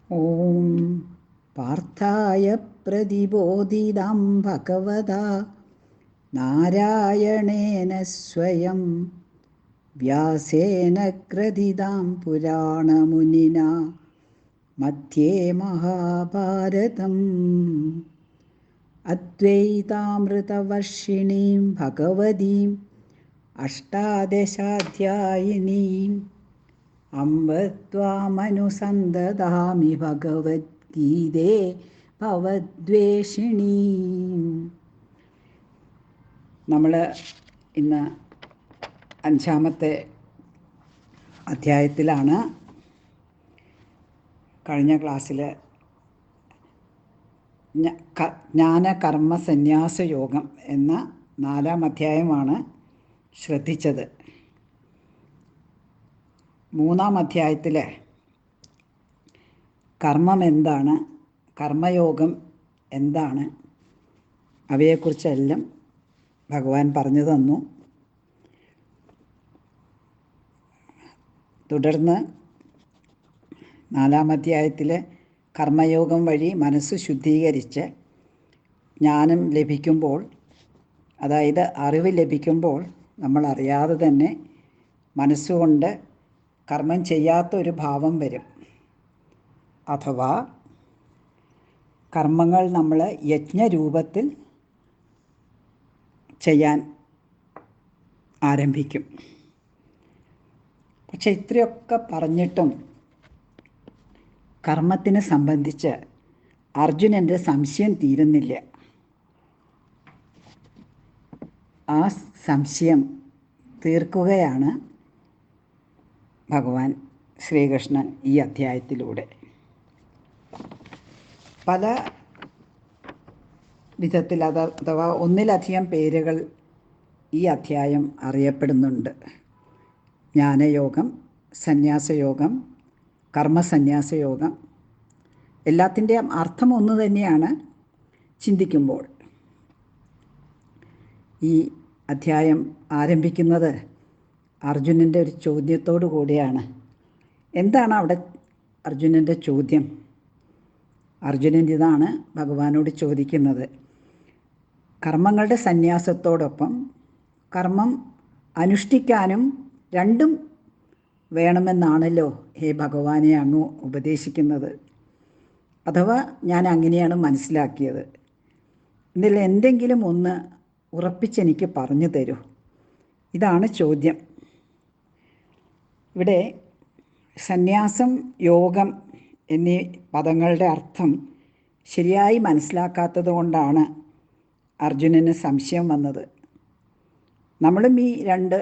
ഓം പാർത്ഥായ പ്രതിബോധിതാം ഭഗവതാ നാരായണേന സ്വയം വ്യാസേന ഗ്രഥിതാം പുരാണമുനിനാ മധ്യേ മഹാഭാരതം അദ്വൈതാമൃതവർഷിണീം ഭഗവതീം അഷ്ടാദശാധ്യായിനീം അംബ ത്വാമനുസന്തതാമി ഭഗവദ്ഗീതേ ഭവദ്വേഷിണീം. നമ്മൾ ഇന്ന് 5-ാമത്തെ അധ്യായത്തിലാണ്. കഴിഞ്ഞ ക്ലാസ്സിൽ ജ്ഞാനകർമ്മ സന്യാസ യോഗം എന്ന 4-ാം അധ്യായമാണ് ശ്രദ്ധിച്ചത്. 3-ാം അധ്യായത്തിൽ കർമ്മം എന്താണ്, കർമ്മയോഗം എന്താണ്, അവയെക്കുറിച്ചെല്ലാം ഭഗവാൻ പറഞ്ഞു തന്നു. തുടർന്ന് 4-ാം അധ്യായത്തിൽ കർമ്മയോഗം വഴി മനസ്സ് ശുദ്ധീകരിച്ച് ജ്ഞാനം ലഭിക്കുമ്പോൾ, അതായത് അറിവ് ലഭിക്കുമ്പോൾ, നമ്മൾ അറിയാതെ തന്നെ മനസ്സുകൊണ്ട് കർമ്മം ചെയ്യാത്തൊരു ഭാവം വരും. അഥവാ കർമ്മങ്ങൾ നമ്മൾ യജ്ഞരൂപത്തിൽ ചെയ്യാൻ ആരംഭിക്കും. പക്ഷെ ഇത്രയൊക്കെ പറഞ്ഞിട്ടും കർമ്മത്തിനെ സംബന്ധിച്ച് അർജുനൻ്റെ സംശയം തീരുന്നില്ല. ആ സംശയം തീർക്കുകയാണ് ഭഗവാൻ ശ്രീകൃഷ്ണൻ ഈ അധ്യായത്തിലൂടെ. പല വിധത്തിൽ അഥവാ ഒന്നിലധികം പേരുകൾ ഈ അധ്യായം അറിയപ്പെടുന്നുണ്ട്. ജ്ഞാനയോഗം, സന്യാസയോഗം, കർമ്മസന്യാസയോഗം. എല്ലാത്തിൻ്റെയും അർത്ഥം ഒന്ന് തന്നെയാണ് ചിന്തിക്കുമ്പോൾ. ഈ അധ്യായം ആരംഭിക്കുന്നത് അർജുനൻ്റെ ഒരു ചോദ്യത്തോടു കൂടിയാണ്. എന്താണ് അവിടെ അർജുനൻ്റെ ചോദ്യം? അർജുനൻ ഇതാണ് ഭഗവാനോട് ചോദിക്കുന്നത്. കർമ്മങ്ങളുടെ സന്യാസത്തോടൊപ്പം കർമ്മം അനുഷ്ഠിക്കാനും രണ്ടും വേണമെന്നാണല്ലോ ഹേ ഭഗവാനെ അങ്ങ് ഉപദേശിക്കുന്നത്. അഥവാ ഞാൻ അങ്ങനെയാണ് മനസ്സിലാക്കിയത്. ഇതിൽ എന്തെങ്കിലും ഒന്ന് ഉറപ്പിച്ചെനിക്ക് പറഞ്ഞു തരൂ. ഇതാണ് ചോദ്യം. ഇവിടെ സന്യാസം, യോഗം എന്നീ പദങ്ങളുടെ അർത്ഥം ശരിയായി മനസ്സിലാക്കാത്തത് കൊണ്ടാണ് അർജുനന് സംശയം വന്നത്. നമ്മളും ഈ 2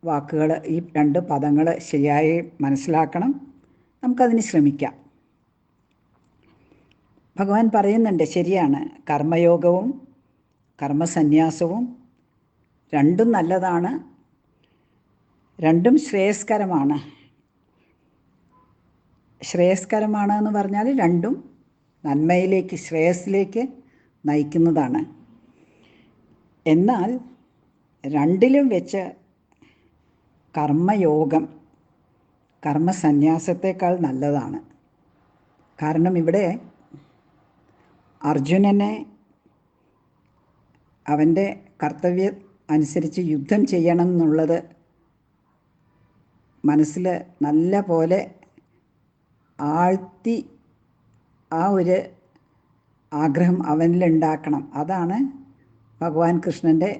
വാക്കുകൾ, ഈ 2 പദങ്ങൾ ശരിയായി മനസ്സിലാക്കണം. നമുക്കതിന് ശ്രമിക്കാം. ഭഗവാൻ പറയുന്നുണ്ട്, ശരിയാണ്, കർമ്മയോഗവും കർമ്മസന്യാസവും രണ്ടും നല്ലതാണ്, രണ്ടും ശ്രേയസ്കരമാണ്. ശ്രേയസ്കരമാണ് എന്ന് പറഞ്ഞാൽ രണ്ടും നന്മയിലേക്ക്, ശ്രേയസ്സിലേക്ക് നയിക്കുന്നതാണ്. എന്നാൽ രണ്ടിലും വെച്ച് കർമ്മയോഗം കർമ്മസന്യാസത്തേക്കാൾ നല്ലതാണ്. കാരണം ഇവിടെ അർജുനനെ അവൻ്റെ കർത്തവ്യം അനുസരിച്ച് യുദ്ധം ചെയ്യണം എന്നുള്ളത് മനസ്സിൽ നല്ല പോലെ ആഴ്ത്തി ആ ഒരു ആഗ്രഹം അവനിലുണ്ടാക്കണം. അതാണ് ഭഗവാൻ കൃഷ്ണൻ്റെ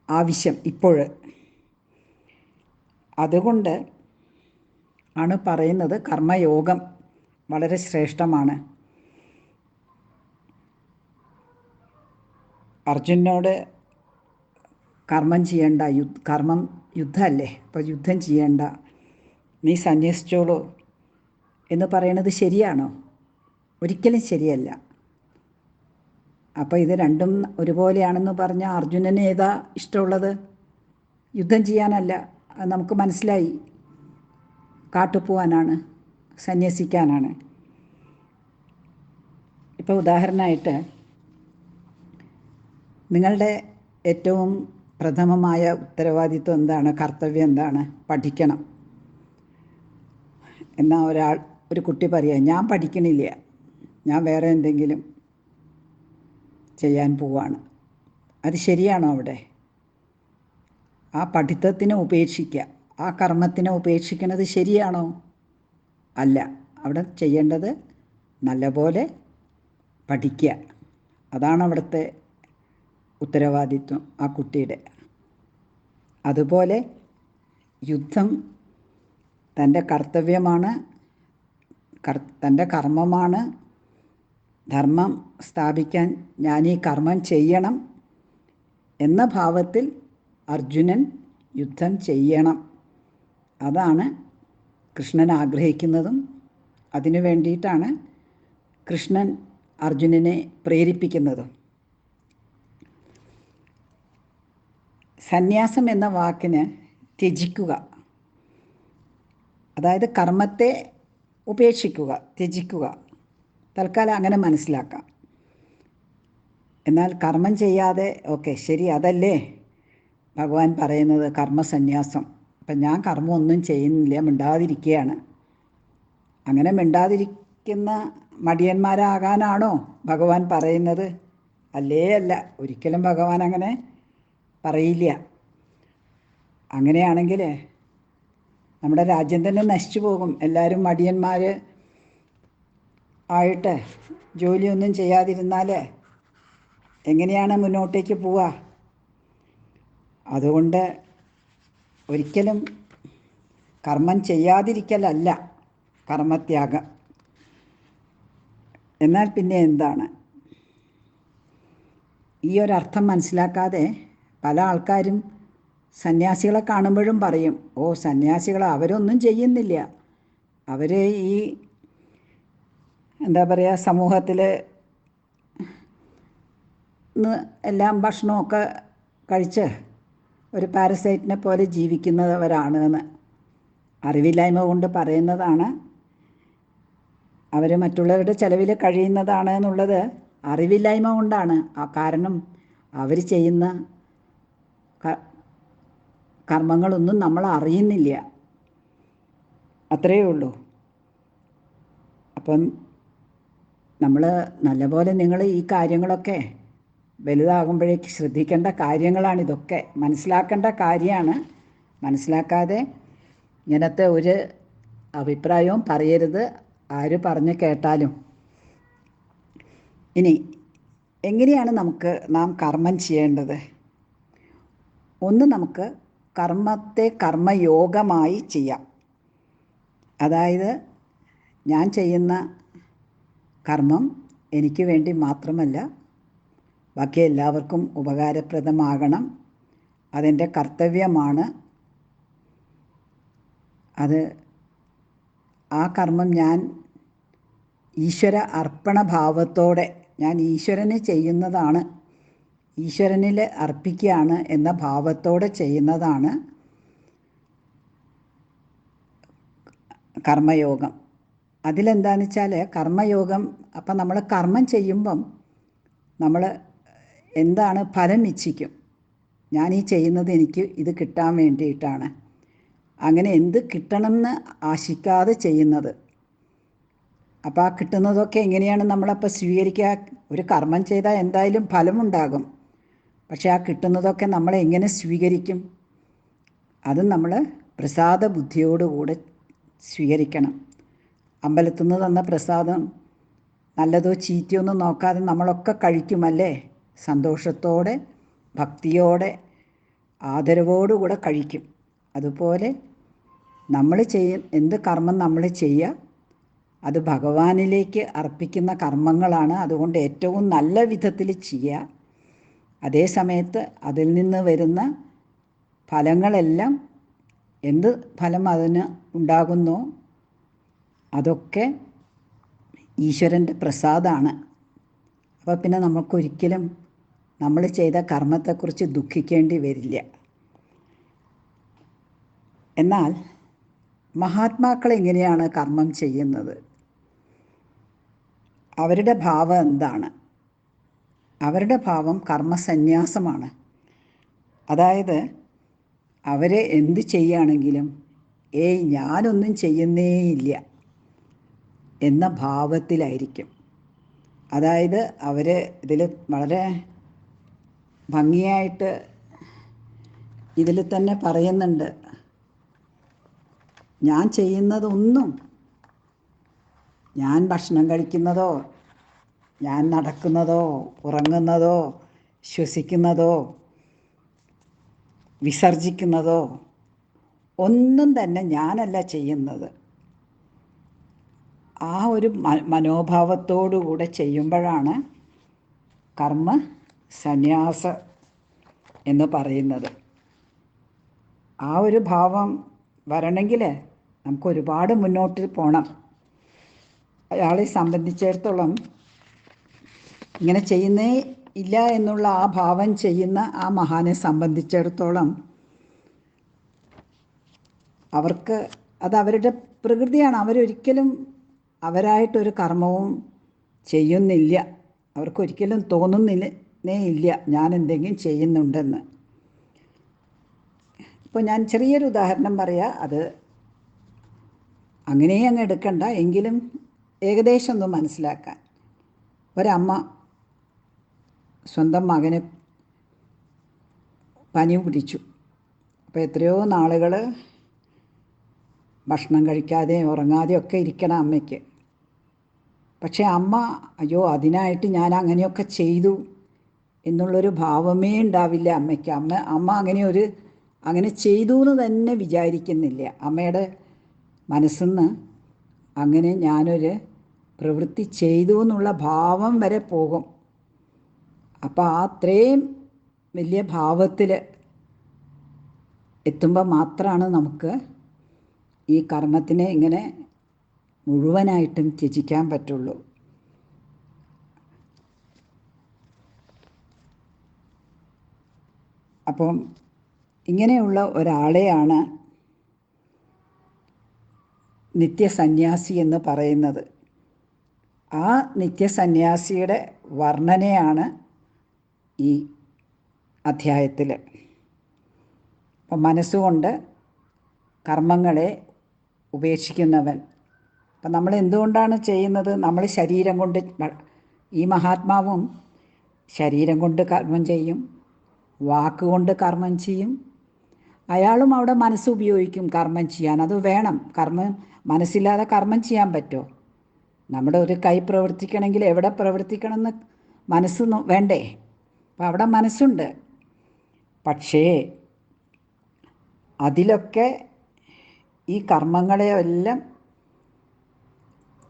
ആവശ്യം ഇപ്പോൾ. അതുകൊണ്ട് ആണ് പറയുന്നത് കർമ്മയോഗം വളരെ ശ്രേഷ്ഠമാണ്. അർജുനോട് കർമ്മം ചെയ്യണ്ട, കർമ്മം യുദ്ധമല്ലേ, അപ്പോൾ യുദ്ധം ചെയ്യണ്ട, നീ സന്യസിച്ചോളൂ എന്ന് പറയുന്നത് ശരിയാണോ? ഒരിക്കലും ശരിയല്ല. അപ്പോൾ ഇത് രണ്ടും ഒരുപോലെയാണെന്ന് പറഞ്ഞാൽ അർജുനന് ഏതാ ഇഷ്ടമുള്ളത്? യുദ്ധം ചെയ്യാനല്ല, അത് നമുക്ക് മനസ്സിലായി. കാട്ടുപോവാനാണ്, സന്യസിക്കാനാണ്. ഇപ്പോൾ ഉദാഹരണമായിട്ട് നിങ്ങളുടെ ഏറ്റവും പ്രഥമമായ ഉത്തരവാദിത്വം എന്താണ്? കർത്തവ്യം എന്താണ്? പഠിക്കണം. എന്നാൽ ഒരാൾ ഒരു കുട്ടി പറയുക, ഞാൻ പഠിക്കണില്ല, ഞാൻ വേറെ എന്തെങ്കിലും ചെയ്യാൻ പോവാണ്. അത് ശരിയാണോ അവിടെ? ആ പഠിത്തത്തിനെ ഉപേക്ഷിക്കുക, ആ കർമ്മത്തിനെ ഉപേക്ഷിക്കുന്നത് ശരിയാണോ? അല്ല. അവിടെ ചെയ്യേണ്ടത് നല്ലപോലെ പഠിക്കുക. അതാണ് അവിടുത്തെ ഉത്തരവാദിത്വം ആ കുട്ടിയുടെ. അതുപോലെ യുദ്ധം തൻ്റെ കർത്തവ്യമാണ്, തൻ്റെ കർമ്മമാണ്. ധർമ്മം സ്ഥാപിക്കാൻ ഞാൻ ഈ കർമ്മം ചെയ്യണം എന്ന ഭാവത്തിൽ അർജുനൻ യുദ്ധം ചെയ്യണം. അതാണ് കൃഷ്ണൻ ആഗ്രഹിക്കുന്നതും അതിനു വേണ്ടിയിട്ടാണ് കൃഷ്ണൻ അർജുനനെ പ്രേരിപ്പിക്കുന്നതും. സന്യാസം എന്ന വാക്കിന് ത്യജിക്കുക, അതായത് കർമ്മത്തെ ഉപേക്ഷിക്കുക, ത്യജിക്കുക, തൽക്കാലം അങ്ങനെ മനസ്സിലാക്കാം. എന്നാൽ കർമ്മം ചെയ്യാതെ, ഓക്കെ ശരി, അതല്ലേ ഭഗവാൻ പറയുന്നത് കർമ്മസന്യാസം. അപ്പം ഞാൻ കർമ്മമൊന്നും ചെയ്യുന്നില്ല, മിണ്ടാതിരിക്കുകയാണ്. അങ്ങനെ മിണ്ടാതിരിക്കുന്ന മടിയന്മാരാകാനാണോ ഭഗവാൻ പറയുന്നത്? അല്ലേ അല്ല, ഒരിക്കലും ഭഗവാൻ അങ്ങനെ പറയില്ല. അങ്ങനെയാണെങ്കിൽ നമ്മുടെ രാജ്യം തന്നെ നശിച്ചു പോകും. എല്ലാവരും മടിയന്മാർ ആയിട്ട് ജോലിയൊന്നും ചെയ്യാതിരുന്നാൽ എങ്ങനെയാണ് മുന്നോട്ടേക്ക് പോവുക? അതുകൊണ്ട് ഒരിക്കലും കർമ്മം ചെയ്യാതിരിക്കലല്ല കർമ്മത്യാഗം. എന്നാൽ പിന്നെ എന്താണ്? ഈ ഒരർത്ഥം മനസ്സിലാക്കാതെ പല ആൾക്കാരും സന്യാസികളെ കാണുമ്പോഴും പറയും, ഓ സന്യാസികൾ അവരൊന്നും ചെയ്യുന്നില്ല, അവർ ഈ എന്താ പറയുക, സമൂഹത്തിൽ എല്ലാം ഭക്ഷണമൊക്കെ കഴിച്ച് ഒരു പാരസൈറ്റിനെ പോലെ ജീവിക്കുന്നവരാണ് എന്ന് അറിവില്ലായ്മ കൊണ്ട് പറയുന്നതാണ്. അവർ മറ്റുള്ളവരുടെ ചെലവിൽ കഴിയുന്നതാണ് എന്നുള്ളത് അറിവില്ലായ്മ കൊണ്ടാണ്. ആ കാരണം അവർ ചെയ്യുന്ന കർമ്മങ്ങളൊന്നും നമ്മൾ അറിയുന്നില്ല, അത്രയേ ഉള്ളൂ. അപ്പം നമ്മൾ നല്ലപോലെ, നിങ്ങൾ ഈ കാര്യങ്ങളൊക്കെ വലുതാകുമ്പോഴേക്ക് ശ്രദ്ധിക്കേണ്ട കാര്യങ്ങളാണിതൊക്കെ, മനസ്സിലാക്കേണ്ട കാര്യമാണ്. മനസ്സിലാക്കാതെ ഇങ്ങനത്തെ ഒരു അഭിപ്രായവും പറയരുത്, ആര് പറഞ്ഞ് കേട്ടാലും. ഇനി എങ്ങനെയാണ് നാം കർമ്മം ചെയ്യേണ്ടത്? ഒന്ന്, നമുക്ക് കർമ്മത്തെ കർമ്മയോഗമായി ചെയ്യാം. അതായത് ഞാൻ ചെയ്യുന്ന കർമ്മം എനിക്ക് വേണ്ടി മാത്രമല്ല, ബാക്കി എല്ലാവർക്കും ഉപകാരപ്രദമാകണം, അതെൻ്റെ കർത്തവ്യമാണ്. ആ കർമ്മം ഞാൻ ഈശ്വര അർപ്പണഭാവത്തോടെ ഞാൻ ഈശ്വരന് ചെയ്യുന്നതാണ്, ഈശ്വരനിൽ അർപ്പിക്കുകയാണ് എന്ന ഭാവത്തോടെ ചെയ്യുന്നതാണ് കർമ്മയോഗം. അതിലെന്താണെന്ന് വെച്ചാൽ കർമ്മയോഗം, അപ്പം നമ്മൾ കർമ്മം ചെയ്യുമ്പം നമ്മൾ എന്താണ് ഫലം ഇച്ഛിക്കും. ഞാൻ ഈ ചെയ്യുന്നത് എനിക്ക് ഇത് കിട്ടാൻ വേണ്ടിയിട്ടാണ്. അങ്ങനെ എന്ത് കിട്ടണമെന്ന് ആശിക്കാതെ ചെയ്യുന്നത്. അപ്പോൾ ആ കിട്ടുന്നതൊക്കെ എങ്ങനെയാണ് നമ്മളപ്പോൾ സ്വീകരിക്കുക? ഒരു കർമ്മം ചെയ്താൽ എന്തായാലും ഫലമുണ്ടാകും. പക്ഷേ ആ കിട്ടുന്നതൊക്കെ നമ്മൾ എങ്ങനെ സ്വീകരിക്കും? അത് നമ്മൾ പ്രസാദ ബുദ്ധിയോടുകൂടെ സ്വീകരിക്കണം. അമ്പലത്തിൽ നിന്ന് തന്ന പ്രസാദം നല്ലതോ ചീത്തയോ ഒന്നും നോക്കാതെ നമ്മളൊക്കെ കഴിക്കുമല്ലേ? സന്തോഷത്തോടെ, ഭക്തിയോടെ, ആദരവോടുകൂടെ കഴിക്കും. അതുപോലെ നമ്മൾ എന്ത് കർമ്മം നമ്മൾ ചെയ്യുക, അത് ഭഗവാനിലേക്ക് അർപ്പിക്കുന്ന കർമ്മങ്ങളാണ്. അതുകൊണ്ട് ഏറ്റവും നല്ല വിധത്തിൽ ചെയ്യുക. അതേ സമയത്ത് അതിൽ നിന്ന് വരുന്ന ഫലങ്ങളെല്ലാം, എന്ത് ഫലം അതിന് ഉണ്ടാകുന്നോ അതൊക്കെ ഈശ്വരൻ്റെ പ്രസാദമാണ്. അപ്പോൾ പിന്നെ നമുക്കൊരിക്കലും നമ്മൾ ചെയ്ത കർമ്മത്തെക്കുറിച്ച് ദുഃഖിക്കേണ്ടി വരില്ല. എന്നാൽ മഹാത്മാക്കൾ എങ്ങനെയാണ് കർമ്മം ചെയ്യുന്നത്? അവരുടെ ഭാവം എന്താണ്? അവരുടെ ഭാവം കർമ്മസന്യാസമാണ്. അതായത് അവരെ എന്ത് ചെയ്യുകയാണെങ്കിലും ഞാനൊന്നും ചെയ്യുന്നേയില്ല, എന്ന ഭാവത്തിലായിരിക്കും. അതായത് അവർ ഇതിൽ വളരെ ഭംഗിയായിട്ട് ഇതിൽ തന്നെ പറയുന്നുണ്ട്, ഞാൻ ചെയ്യുന്നതൊന്നും, ഞാൻ ഭക്ഷണം കഴിക്കുന്നതോ ഞാൻ നടക്കുന്നതോ ഉറങ്ങുന്നതോ ശ്വസിക്കുന്നതോ വിസർജിക്കുന്നതോ ഒന്നും തന്നെ ഞാനല്ല ചെയ്യുന്നത്. ആ ഒരു മനോഭാവത്തോടുകൂടെ ചെയ്യുമ്പോഴാണ് കർമ്മ സന്യാസം എന്ന് പറയുന്നത്. ആ ഒരു ഭാവം വരണമെങ്കിൽ നമുക്ക് ഒരുപാട് മുന്നോട്ട് പോകണം. അയാളെ സംബന്ധിച്ചിടത്തോളം ഇങ്ങനെ ചെയ്യുന്നേ ഇല്ല എന്നുള്ള ആ ഭാവം ചെയ്യുന്ന ആ മഹാനെ സംബന്ധിച്ചിടത്തോളം അവർക്ക് അത് അവരുടെ പ്രകൃതിയാണ്. അവരൊരിക്കലും അവരായിട്ടൊരു കർമ്മവും ചെയ്യുന്നില്ല. അവർക്കൊരിക്കലും തോന്നുന്നേ ഇല്ല ഞാൻ എന്തെങ്കിലും ചെയ്യുന്നുണ്ടെന്ന്. ഇപ്പോൾ ഞാൻ ചെറിയൊരു ഉദാഹരണം പറയാം. അത് അങ്ങനെ അങ്ങ് എടുക്കണ്ട, എങ്കിലും ഏകദേശം ഒന്ന് മനസ്സിലാക്കാൻ. ഒരമ്മ സ്വന്തം മകന് പനി പിടിച്ചു. അപ്പോൾ എത്രയോ നാളുകൾ ഭക്ഷണം കഴിക്കാതെയും ഉറങ്ങാതെയും ഒക്കെ ഇരിക്കണം അമ്മയ്ക്ക്. പക്ഷേ അമ്മ അയ്യോ അതിനായിട്ട് ഞാൻ അങ്ങനെയൊക്കെ ചെയ്തു എന്നുള്ളൊരു ഭാവമേ ഉണ്ടാവില്ല അമ്മയ്ക്ക്. അമ്മ അങ്ങനെ ചെയ്തു എന്ന് തന്നെ വിചാരിക്കുന്നില്ല. അമ്മയുടെ മനസ്സിന്ന് അങ്ങനെ ഞാനൊരു പ്രവൃത്തി ചെയ്തു എന്നുള്ള ഭാവം വരെ പോകും. അപ്പോൾ ആ അത്രയും വലിയ ഭാവത്തിൽ എത്തുമ്പോൾ മാത്രമാണ് നമുക്ക് ഈ കർമ്മത്തിനെ ഇങ്ങനെ മുഴുവനായിട്ടും ത്യജിക്കാൻ പറ്റുള്ളൂ. അപ്പം ഇങ്ങനെയുള്ള ഒരാളെയാണ് നിത്യസന്യാസി എന്ന് പറയുന്നത്. ആ നിത്യസന്യാസിയുടെ വർണ്ണനയാണ് ഈ അധ്യായത്തിൽ. അപ്പം മനസ്സുകൊണ്ട് കർമ്മങ്ങളെ ഉപേക്ഷിക്കുന്നവൻ. അപ്പം നമ്മൾ എന്തുകൊണ്ടാണ് ചെയ്യുന്നത്? നമ്മൾ ശരീരം കൊണ്ട്, ഈ മഹാത്മാവും ശരീരം കൊണ്ട് കർമ്മം ചെയ്യും, വാക്കുകൊണ്ട് കർമ്മം ചെയ്യും. അയാളും അവിടെ മനസ്സ് ഉപയോഗിക്കും കർമ്മം ചെയ്യാൻ. അത് വേണം. മനസ്സില്ലാതെ കർമ്മം ചെയ്യാൻ പറ്റുമോ? നമ്മുടെ ഒരു കൈ പ്രവർത്തിക്കണമെങ്കിൽ എവിടെ പ്രവർത്തിക്കണമെന്ന് മനസ്സ് വേണ്ടേ? അപ്പം അവിടെ മനസ്സുണ്ട്. പക്ഷേ അതിലൊക്കെ ഈ കർമ്മങ്ങളെയെല്ലാം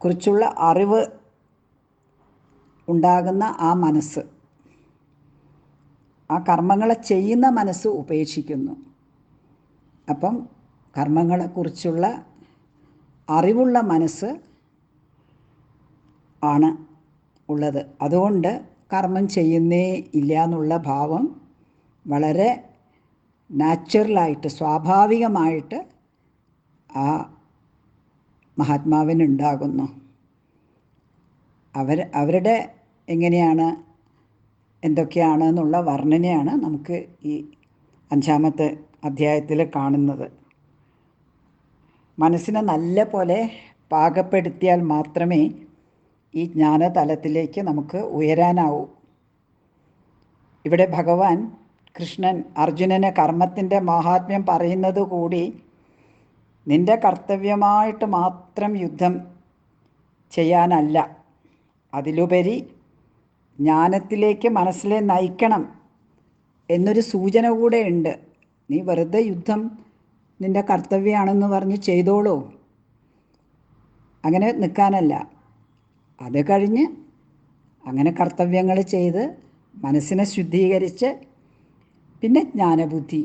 കുറിച്ചുള്ള അറിവ് ഉണ്ടാകുന്ന ആ മനസ്സ്, ആ കർമ്മങ്ങളെ ചെയ്യുന്ന മനസ്സ് ഉപേക്ഷിക്കുന്നു. അപ്പം കർമ്മങ്ങളെക്കുറിച്ചുള്ള അറിവുള്ള മനസ്സ് ആണ് ഉള്ളത്. അതുകൊണ്ട് കർമ്മം ചെയ്യുന്നേ ഇല്ല എന്നുള്ള ഭാവം വളരെ നാച്ചുറലായിട്ട്, സ്വാഭാവികമായിട്ട് ആ മഹാത്മാവിനുണ്ടാകുന്നു. അവരുടെ എങ്ങനെയാണ്, എന്തൊക്കെയാണ് എന്നുള്ള വർണ്ണനയാണ് നമുക്ക് ഈ 5-ാമത്തെ അധ്യായത്തിൽ കാണുന്നത്. മനസ്സിനെ നല്ല പോലെ പാകപ്പെടുത്തിയാൽ മാത്രമേ ഈ ജ്ഞാനതലത്തിലേക്ക് നമുക്ക് ഉയരാനാവൂ. ഇവിടെ ഭഗവാൻ കൃഷ്ണൻ അർജുനന് കർമ്മത്തിൻ്റെ മാഹാത്മ്യം പറയുന്നത് കൂടി നിൻ്റെ കർത്തവ്യമായിട്ട് മാത്രം യുദ്ധം ചെയ്യാനല്ല, അതിലുപരി ജ്ഞാനത്തിലേക്ക് മനസ്സിനെ നയിക്കണം എന്നൊരു സൂചന കൂടെ ഉണ്ട്. നീ വെറുതെ യുദ്ധം നിൻ്റെ കർത്തവ്യമാണെന്ന് പറഞ്ഞ് ചെയ്തോളൂ, അങ്ങനെ നിൽക്കാനല്ല. അത് കഴിഞ്ഞ് അങ്ങനെ കർത്തവ്യങ്ങൾ ചെയ്ത് മനസ്സിനെ ശുദ്ധീകരിച്ച് പിന്നെ ജ്ഞാനബുദ്ധി,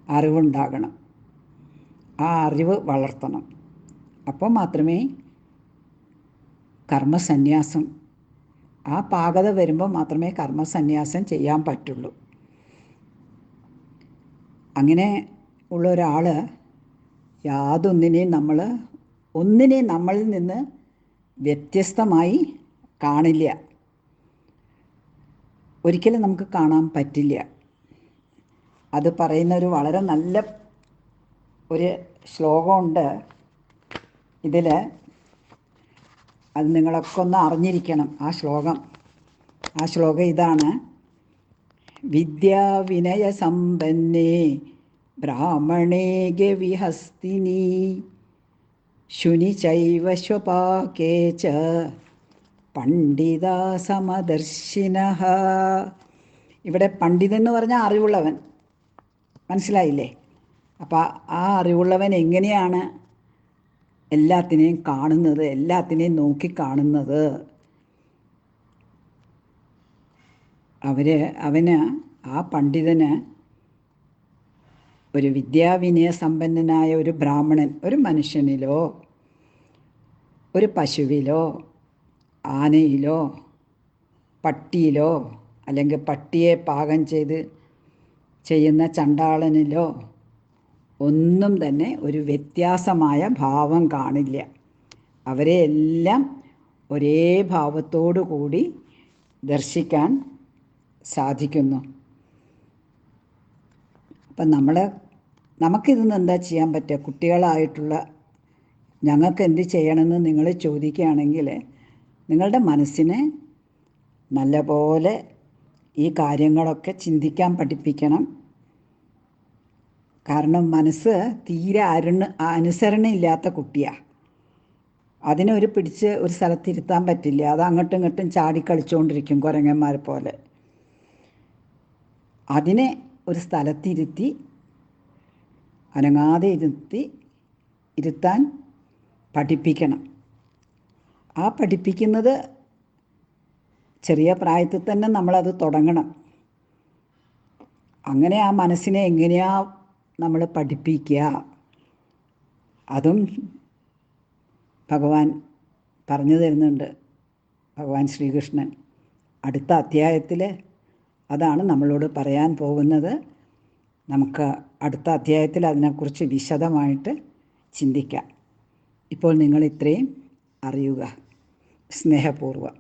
അറിവുണ്ടാകണം. ആ അറിവ് വളർത്തണം. അപ്പോൾ മാത്രമേ കർമ്മസന്യാസം, ആ പാകത വരുമ്പോൾ മാത്രമേ കർമ്മസന്യാസം ചെയ്യാൻ പറ്റുള്ളൂ. അങ്ങനെ ഉള്ള ഒരാൾ യാതൊന്നിനെയും നമ്മളിൽ നിന്ന് വ്യത്യസ്തമായി കാണില്ല. ഒരിക്കലും നമുക്ക് കാണാൻ പറ്റില്ല. അത് പറയുന്ന ഒരു വളരെ നല്ല ഒരു ശ്ലോകമുണ്ട് ഇതിൽ. അത് നിങ്ങളൊക്കെ ഒന്ന് അറിഞ്ഞിരിക്കണം. ആ ശ്ലോകം ഇതാണ്: വിദ്യാവിനയ സമ്പന്നേ ബ്രാഹ്മണേ ഗവിഹസ്തിനി ശുനി ചൈവ ശ്വപാകേ ച പണ്ഡിതാ സമദർശിനഃ. ഇവിടെ പണ്ഡിതൻ എന്ന് പറഞ്ഞാൽ അറിവുള്ളവൻ, മനസ്സിലായില്ലേ? അപ്പം ആ അറിവുള്ളവൻ എങ്ങനെയാണ് എല്ലാത്തിനെയും കാണുന്നത്, എല്ലാത്തിനെയും നോക്കിക്കാണുന്നത്? അവന് ആ പണ്ഡിതന് ഒരു വിദ്യാവിനയ സമ്പന്നനായ ഒരു ബ്രാഹ്മണൻ, ഒരു മനുഷ്യനിലോ ഒരു പശുവിലോ ആനയിലോ പട്ടിയിലോ അല്ലെങ്കിൽ പട്ടിയെ പാകം ചെയ്യുന്ന ചണ്ടാളനിലോ ഒന്നും തന്നെ ഒരു വ്യത്യാസമായ ഭാവം കാണില്ല. അവരെ എല്ലാം ഒരേ ഭാവത്തോടു കൂടി ദർശിക്കാൻ സാധിക്കുന്നു. അപ്പം നമുക്കിതൊന്നും എന്താ ചെയ്യാൻ പറ്റുക? കുട്ടികളായിട്ടുള്ള ഞങ്ങൾക്ക് എന്ത് ചെയ്യണമെന്ന് നിങ്ങൾ ചോദിക്കുകയാണെങ്കിൽ, നിങ്ങളുടെ മനസ്സിനെ നല്ലപോലെ ഈ കാര്യങ്ങളൊക്കെ ചിന്തിക്കാൻ പഠിപ്പിക്കണം. കാരണം മനസ്സ് തീരെ അനുസരണയില്ലാത്ത കുട്ടിയാണ്. അതിനെ പിടിച്ച് ഒരു സ്ഥലത്തിരുത്താൻ പറ്റില്ല. അത് അങ്ങോട്ടും ഇങ്ങോട്ടും ചാടിക്കളിച്ചുകൊണ്ടിരിക്കും, കുരങ്ങന്മാരെ പോലെ. അതിനെ ഒരു സ്ഥലത്തിരുത്തി അനങ്ങാതെ ഇരുത്താൻ പഠിപ്പിക്കണം. ആ പഠിപ്പിക്കുന്നത് ചെറിയ പ്രായത്തിൽ തന്നെ നമ്മളത് തുടങ്ങണം. അങ്ങനെ ആ മനസ്സിനെ എങ്ങനെയാ നമ്മൾ പഠിപ്പിക്കുക, അതും ഭഗവാൻ പറഞ്ഞു തരുന്നുണ്ട്. ഭഗവാൻ ശ്രീകൃഷ്ണൻ അടുത്ത അധ്യായത്തിൽ അതാണ് നമ്മളോട് പറയാൻ പോകുന്നത്. നമുക്ക് അടുത്ത അധ്യായത്തിൽ അതിനെക്കുറിച്ച് വിശദമായിട്ട് ചിന്തിക്കാം. ഇപ്പോൾ നിങ്ങൾ ഇത്രയും അറിയുക. സ്നേഹപൂർവ്വം.